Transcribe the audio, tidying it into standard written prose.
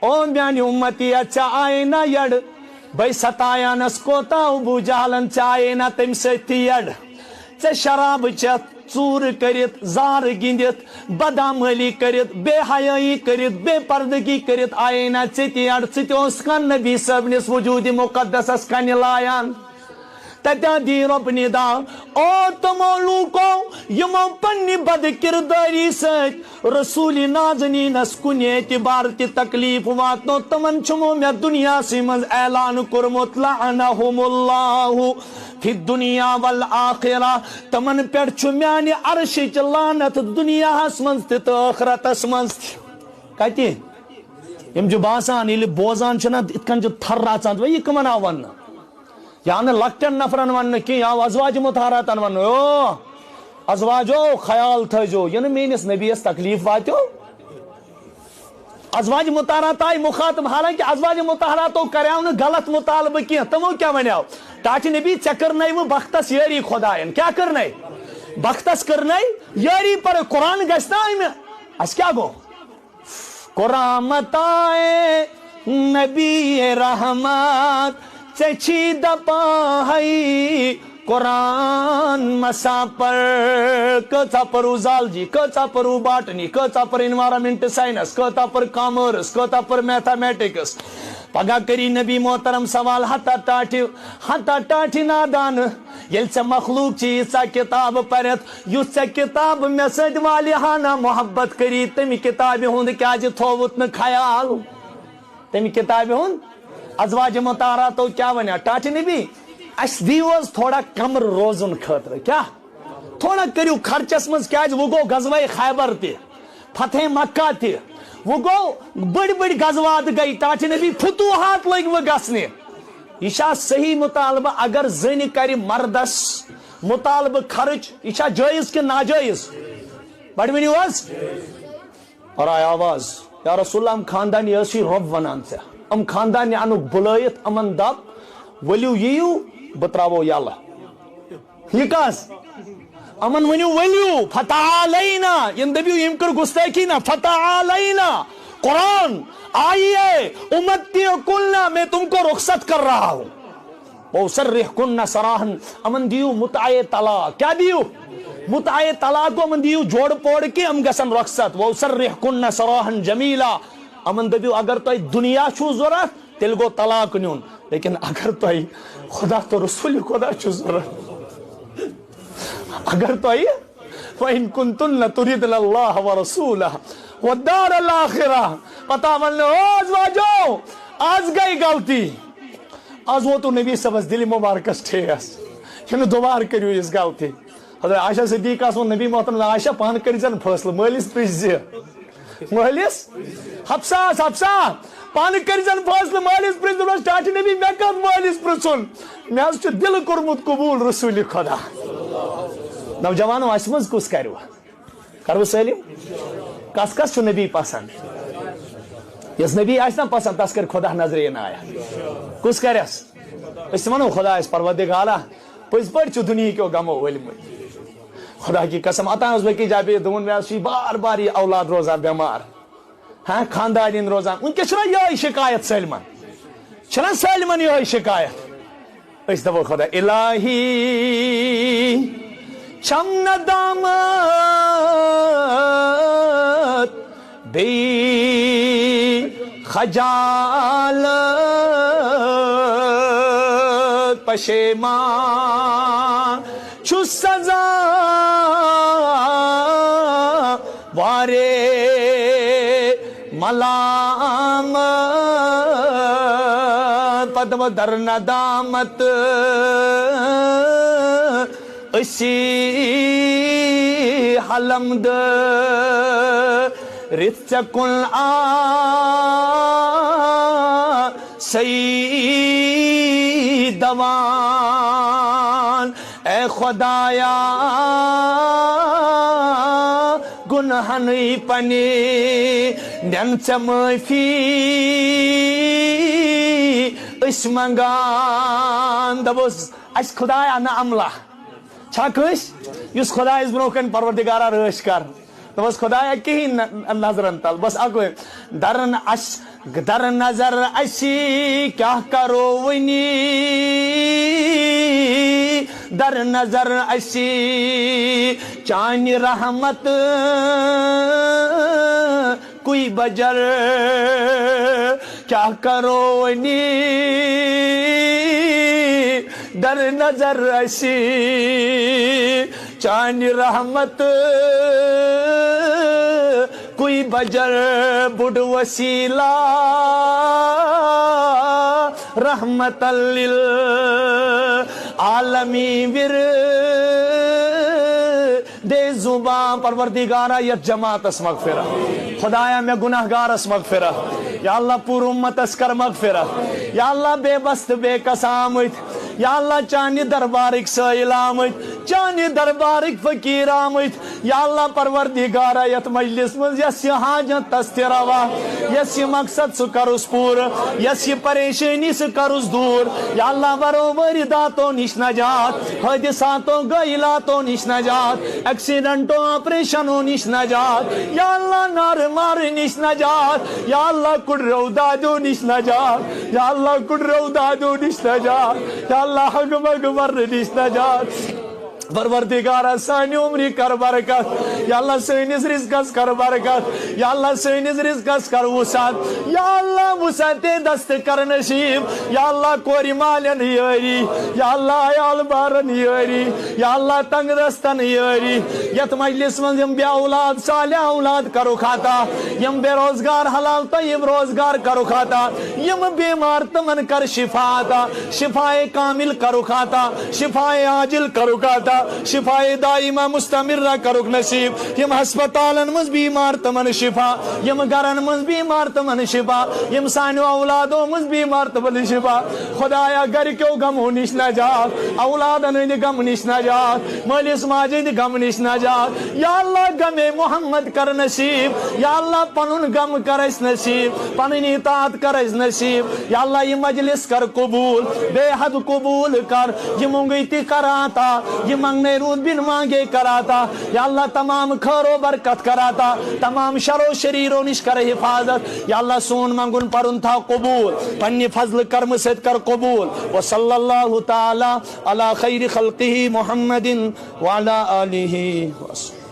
او میانی امتی اچھا آئے نا یڑ بھائی ستایانس کوتا ابو جہلن چائے نا تم ستی یڑ ژے شراب چت ژور کرت زار گندت بداملی کرت بے حیائی کرت بے پردگی کرت آئے نا ژتہِ یڑ ژٕ تہِ اوس کان نبی صٲبنِس وجود مقدسس کنہِ لایان تتیا دی رب ندا او تمو لوکو یمو پنی بد کرداری ست رسول نازنینس کن اعتبار تی تکلیف واتنو تمن چمو میں دنیا سی مز اعلان کرمت لعنہم اللہ فی الدنیا والآخرہ تمن پیٹ چو میانی عرش لعنت دنیا ہس منز تی آخرت اس منز کہتی یم جو باسان یہ بوزان چنا اتکن جو تھر راچان یہ کمن آون یا نہ لکٹن نفرن ون کی یا ازواج مطہراتن ون او ازواجو خیال تھجو ین مینس نبیس تکلیف واتو ازواج مطہرات آئی مخاطب حالانکہ ازواج مطہراتو کریاو نہ غلط مطالبہ کی تمو کیا ونیاو ٹاچ نبی ژے کرنائی وہ بختس یاری خدائن کیا کرنائی بختس کرنائی یاری پر قرآن گشتا میں اس کیا گو قرآن متائے نبی رحمت چچی دپاہی قرآن مسا پر کتا پر زالجی کتا پر باٹنی کتا پر انوائرمنٹ سائنس کتا پر کامرس کتا پر میتھمیٹکس پگہ کری نبی محترم سوال ہتا ٹاٹھی نادان یل سے مخلوق چیز سا کتاب پرت یس سے کتاب میں سد والہانہ محبت کری تم کتاب ہند کیا جی تھوت ن خیال تم کتاب ہند ازواج مطہراتو کیا ونیا ٹاٹھ نبی اس دیوز تھوڑا کمر روزن خاطر کیا تھوڑا کریو خرچس مز کیا وہ گو غزوہ خیبر تی فتح مکہ تی وہ گو بڑی بڑی غزوات گئی ٹاٹھ نبی فتوحات لگ وہ گسنے یہ شاہ صحیح مطالبہ اگر زن کر مردس مطالبہ خرچ یہ شاہ جائز کہ ناجائز بڑی ونیو اور آیا آواز یا رسول اللہ ہم خاندانی ایسی رب ونان سے ام خاندان انو بلائت امن دب ولیو ییو بتراو یالا یہ کاس امن ونیو ولیو فتعالینا ین دبیو یم کر گستاخی نا فتعالینا قرآن آئیے امتی کلنا میں تم کو رخصت کر رہا ہوں وَأُسَرِّحْ كُنَّ سَرَاحًا امن دیو متعی طلاق کیا دیو متعی طلاق کو امن دیو جوڑ پوڑ کے ام گسن رخصت وَأُسَرِّحْ كُنَّ سَرَاحًا جَمِيلًا امن دبیو اگر تو دنیا چھو ضرورت تیل گو طلاق نیون لیکن اگر تو خدا تو رسول خدا چھو ضرورت اگر تو وَإِن كُنْتُنَّ تُرِيدْنَ اللَّهَ وَرَسُولَهُ وَالدَّارَ الْآخِرَةَ پتا من لو ازواجو آج گئی غلطی آج وہ تو نبی سبس دل مبارکس ٹھیس یہ دوبار کریو اس غلطی حضرت عائشہ صدیقہ سو نبی محترم عائشہ پان کری زن فیصلہ مالس پرس مالس حفصہ پان کر زن فیصلہ مالس پرس ٹاٹھ نبی میں کت مالس پرسن میں اس دل کورمت قبول رسول خدا نوجوانوں اس مز کس کرو سلیم کس کس چھ نبی پسند یس نبی آس نا پسند تس کر خدا نظر آیا کس کرس اس ونو خدا اس پروردگارا پز پہ دنیا کیو غمو ولمت خدا کی قسم عطا ازبکی جابی دون میں بار بار یہ اولاد روزان بیمار ہاں خاندان روزان ان کے چھنا یہ شکایت سلمان یہ شکایت اس دفعہ خدا الہی چھم ندامت بی خجالت پشیمان چھو سزا وارے ملامت پدم در ندامت اسی حلمد رت کل سید دوان اے خدایا گنہنی پنی نن سے معافی اس منگان دبوس اس خدایا نا عملہ چھا کش یس خدا اس بروکن پروردگارا رش کر بس خدایا کہین نظرن تل بس اگوے در نظر اسی کیا کرو ونی در نظر اسی چانی رحمت کوئی بجر کیا کرو ونی در نظر اسی چانی رحمت کوئی بجر بڑ وسیلہ رحمت للعالمین ور دے زبان پروردگارہ یت جماعت اس مغفرہ خدایا میں گناہ گار اس مغفرہ یا اللہ پور امت اس کر مغفرہ یا اللہ بے بست بے کس آمد یا اللہ چانی دربارک سائل آمد چانی دربارک فقیر آمد یا اللہ پروردگارہ یت مجلس من یس حاجت تستروا یس مقصد سو کرس پور یس پریشانی سے کرس دور یا اللہ برابر داتوں نش نجات حادثاتوں گئلاتوں نش نجات ایکسیڈنٹوں آپریشنوں نش نجات یا اللہ نار مار نش نجات یا اللہ کڑرو دادو نش نجات یا اللہ کڑرو دادو نش نجات یا اللہ حق مغبر نش نجات پروردگارہ سانی عمری کر برکت یا اللہ سینس رزقس کر برکت یا اللہ سینس رزقس کر وسعت یا اللہ وسعت دست کر نصیب یا اللہ کوری مالن یاری یا اللہ عیال بارن یاری یا اللہ تنگ دستن یاری یت مجلس من یم بے اولاد صالح اولاد کرو کھاتا یم بے روزگار حلال طیب روزگار کرو کھاتا یم بیمار تمن کر شفا عطا شفائے کامل کرو کھاتا شفائے عاجل کرو کھاتا شفائے دائمہ مستمرہ کرک نصیب یم ہسپتالن مز بیمار تمن شفا یم گرن مز بیمار تمن شفا یم سانو اولادوں مز بیمار تمن شفا خدایا گر کیو غمو نش نجات اولادن ہند غم نش نجات مالس ماجہ ہند غم نش نجات یا اللہ غم محمد کر نصیب یا اللہ پنن غم کر اس نصیب پنن اطاعت کر اس نصیب یا اللہ یہ مجلس کر قبول بے حد قبول کر یہ منگیتی کراتا یہ منگنے رود بن مانگے کراتا یا اللہ تمام خیر و برکت کراتا تمام شر و شریروں نش کر حفاظت یا اللہ سون منگن پرن تھا قبول پنی فضل کرم ست کر قبول وصلی اللہ تعالی علی خیر خلقہ محمد وعلی آلہ وصحبہ